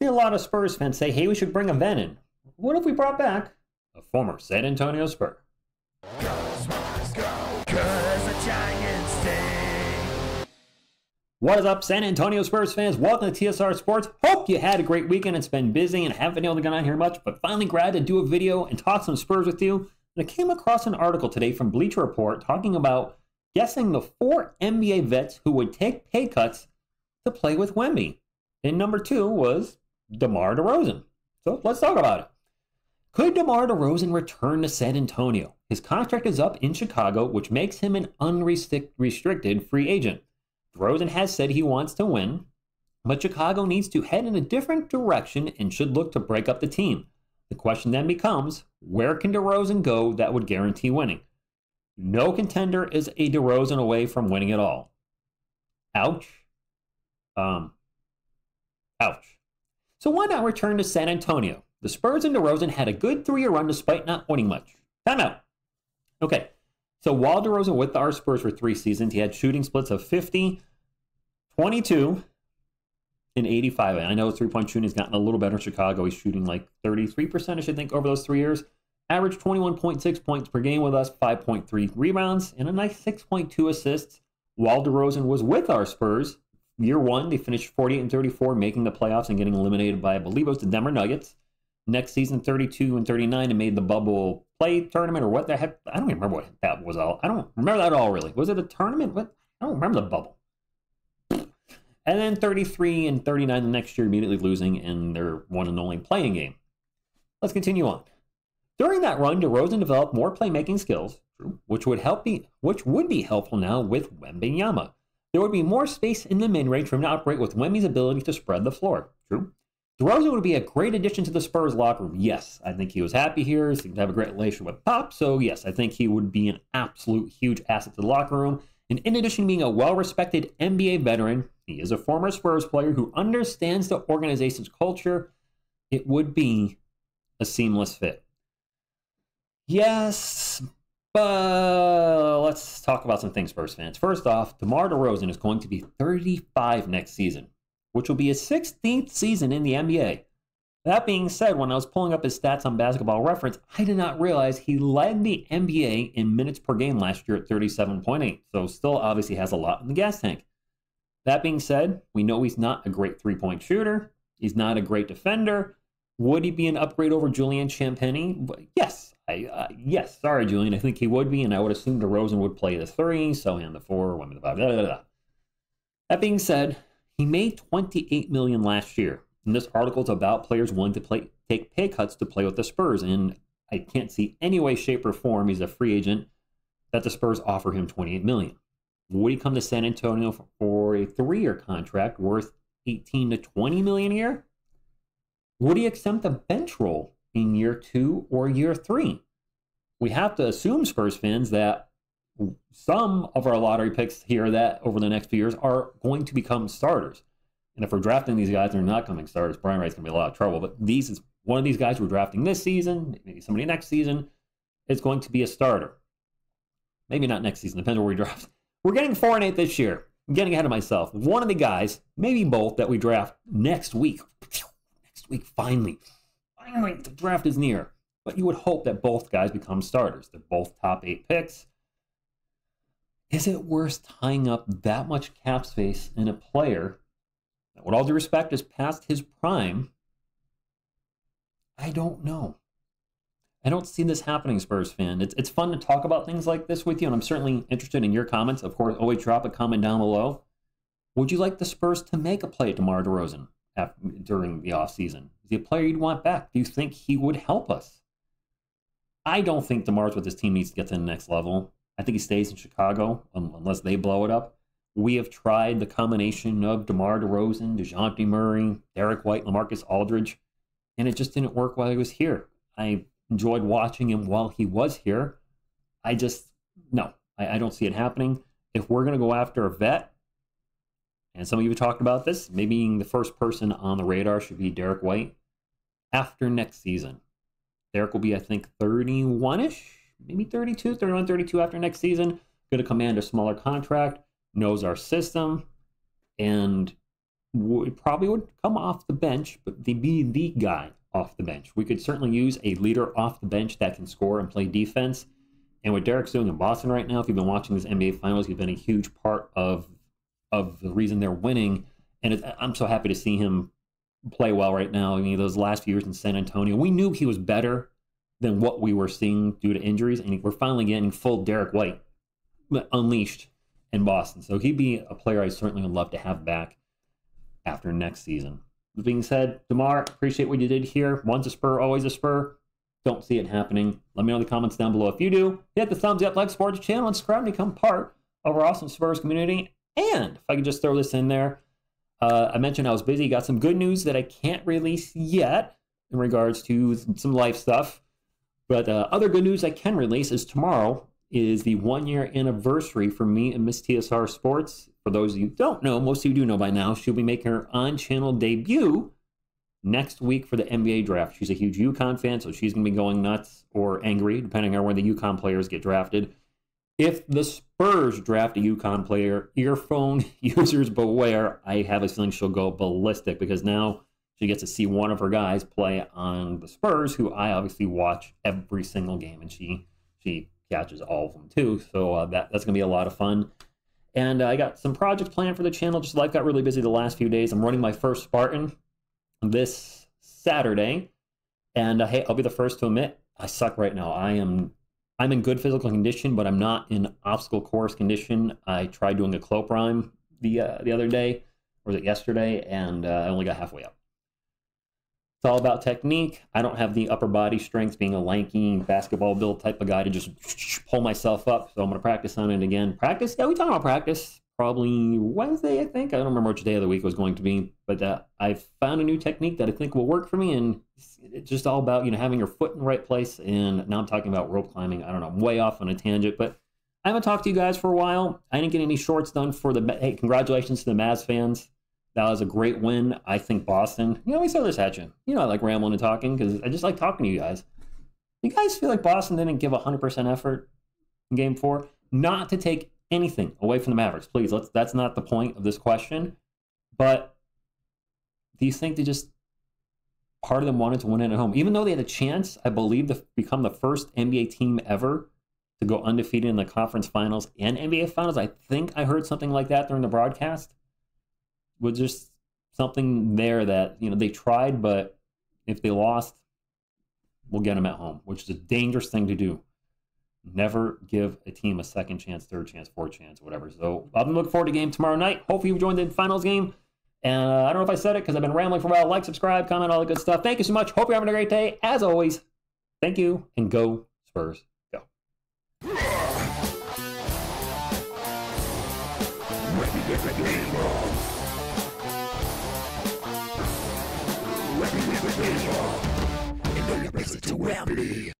See a lot of Spurs fans say, hey, we should bring a vet in. What if we brought back a former San Antonio Spur? What is up, San Antonio Spurs fans? Welcome to TSR Sports. Hope you had a great weekend. It's been busy and haven't been able to get on here much, but finally glad to do a video and talk some Spurs with you. And I came across an article today from Bleacher Report talking about guessing the 4 NBA vets who would take pay cuts to play with Wemby. And number 2 was DeMar DeRozan. So let's talk about it. Could DeMar DeRozan return to San Antonio? His contract is up in Chicago, which makes him an unrestricted free agent. DeRozan has said he wants to win, but Chicago needs to head in a different direction and should look to break up the team. The question then becomes, where can DeRozan go that would guarantee winning? No contender is a DeRozan away from winning it all. Ouch. Ouch. So why not return to San Antonio? The Spurs and DeRozan had a good 3-year run despite not winning much. Time out. Okay, so while DeRozan with our Spurs for 3 seasons, he had shooting splits of 50, 22, and 85. And I know his three-point shooting has gotten a little better in Chicago. He's shooting like 33%, I should think, over those 3 years. Averaged 21.6 points per game with us, 5.3 rebounds, and a nice 6.2 assists. While DeRozan was with our Spurs, year 1, they finished 48 and 34, making the playoffs and getting eliminated by, I believe it was the Denver Nuggets. Next season, 32 and 39, and made the bubble play tournament, or what the heck? I don't even remember what that was all. I don't remember that at all, really. Was it a tournament? What? I don't remember the bubble. And then 33 and 39 the next year, immediately losing in their one and only playing game. Let's continue on. During that run, DeRozan developed more playmaking skills, which would be helpful now with Wembanyama. There would be more space in the mid-range for him to operate with Wemby's ability to spread the floor. True. DeRozan would be a great addition to the Spurs locker room. Yes, I think he was happy here. He seemed to have a great relationship with Pop. So yes, I think he would be an absolute huge asset to the locker room. And in addition to being a well-respected NBA veteran, he is a former Spurs player who understands the organization's culture. It would be a seamless fit. Yes, but let's talk about some things, Spurs fans. First off, DeMar DeRozan is going to be 35 next season, which will be his 16th season in the NBA. That being said, when I was pulling up his stats on Basketball Reference, I did not realize he led the NBA in minutes per game last year at 37.8, so still obviously has a lot in the gas tank. That being said, we know he's not a great three-point shooter. He's not a great defender. Would he be an upgrade over Julian Champagnie? Yes. Yes, sorry, Julian. I think he would be, and I would assume DeRozan would play the 3, so and the 4, 1 the 5, blah, blah, blah. That being said, he made $28 million last year. And this article is about players wanting to take pay cuts to play with the Spurs. And I can't see any way, shape, or form, he's a free agent, that the Spurs offer him $28 million. Would he come to San Antonio for a 3-year contract worth $18 to $20 million a year? Would he accept a bench role in year 2 or year 3? We have to assume, Spurs fans, that some of our lottery picks here that over the next few years are going to become starters. And if we're drafting these guys and they're not coming starters, Brian Wright's going to be a lot of trouble. But these is one of these guys we're drafting this season, maybe somebody next season, is going to be a starter. Maybe not next season, depends where we draft. We're getting 4 and 8 this year. I'm getting ahead of myself. One of the guys, maybe both, that we draft next week. Next week, finally, the draft is near. But you would hope that both guys become starters. They're both top 8 picks. Is it worth tying up that much cap space in a player that, with all due respect, is past his prime? I don't know. I don't see this happening, Spurs fan. It's fun to talk about things like this with you, and I'm certainly interested in your comments. Of course, always drop a comment down below. Would you like the Spurs to make a play at DeMar DeRozan during the offseason? Is he a player you'd want back? Do you think he would help us? I don't think DeMar's what this team needs to get to the next level. I think he stays in Chicago unless they blow it up. We have tried the combination of DeMar DeRozan, DeJounte Murray, Derek White, LaMarcus Aldridge, and it just didn't work while he was here. I enjoyed watching him while he was here. I don't see it happening. If we're going to go after a vet, and some of you have talked about this, maybe the first person on the radar should be Derek White after next season. Derek will be, I think, 31-ish, maybe 32, 31, 32 after next season. Going to command a smaller contract, knows our system, and probably would come off the bench, but be the guy off the bench. We could certainly use a leader off the bench that can score and play defense. And what Derek's doing in Boston right now, if you've been watching this NBA Finals, he's been a huge part of the reason they're winning. And I'm so happy to see him play well right now. I mean, those last few years in San Antonio, we knew he was better than what we were seeing due to injuries, and we're finally getting full Derek White unleashed in Boston. So he'd be a player I certainly would love to have back after next season. That being said, DeMar, appreciate what you did here. Once a Spur, always a Spur. Don't see it happening. Let me know in the comments down below if you do. Hit the thumbs up, like, support the channel, and subscribe to become part of our awesome Spurs community. And if I could just throw this in there, I mentioned I was busy. Got some good news that I can't release yet in regards to some life stuff. But other good news I can release is tomorrow is the 1-year anniversary for me and Miss TSR Sports. For those of you who don't know, most of you do know by now, she'll be making her on-channel debut next week for the NBA draft. She's a huge UConn fan, so she's going to be going nuts or angry, depending on where the UConn players get drafted. If the Spurs draft a UConn player, earphone users beware. I have a feeling she'll go ballistic because now she gets to see one of her guys play on the Spurs, who I obviously watch every single game, and she catches all of them too. So that's going to be a lot of fun. And I got some projects planned for the channel. Just life got really busy the last few days. I'm running my first Spartan this Saturday, and hey, I'll be the first to admit I suck right now. I'm in good physical condition, but I'm not in obstacle course condition. I tried doing a clope rhyme the other day, or was it yesterday, and I only got halfway up. It's all about technique. I don't have the upper body strength, being a lanky basketball build type of guy, to just pull myself up. So I'm going to practice on it again. Practice? Yeah, we talking about practice. Probably Wednesday, I think. I don't remember which day of the week it was going to be. But I found a new technique that I think will work for me. And it's just all about, having your foot in the right place. And now I'm talking about rope climbing. I don't know. I'm way off on a tangent. But I haven't talked to you guys for a while. I didn't get any shorts done for hey, congratulations to the Mavs fans. That was a great win. I think Boston, we throw this at you. I like rambling and talking because I just like talking to you guys. You guys feel like Boston didn't give 100% effort in Game 4? Not to take anything away from the Mavericks, please. That's not the point of this question. But do you think part of them wanted to win it at home? Even though they had a chance, I believe, to become the first NBA team ever to go undefeated in the conference finals and NBA finals. I think I heard something like that during the broadcast. Was just something there that, they tried, but if they lost, we'll get them at home, which is a dangerous thing to do. Never give a team a second chance, third chance, fourth chance, whatever. So I'll be looking forward to the game tomorrow night. Hopefully you've joined the finals game. And I don't know if I said it because I've been rambling for a while. Like, subscribe, comment, all the good stuff. Thank you so much. Hope you're having a great day. As always, thank you, and go Spurs. Go. And then you press it to Wembley.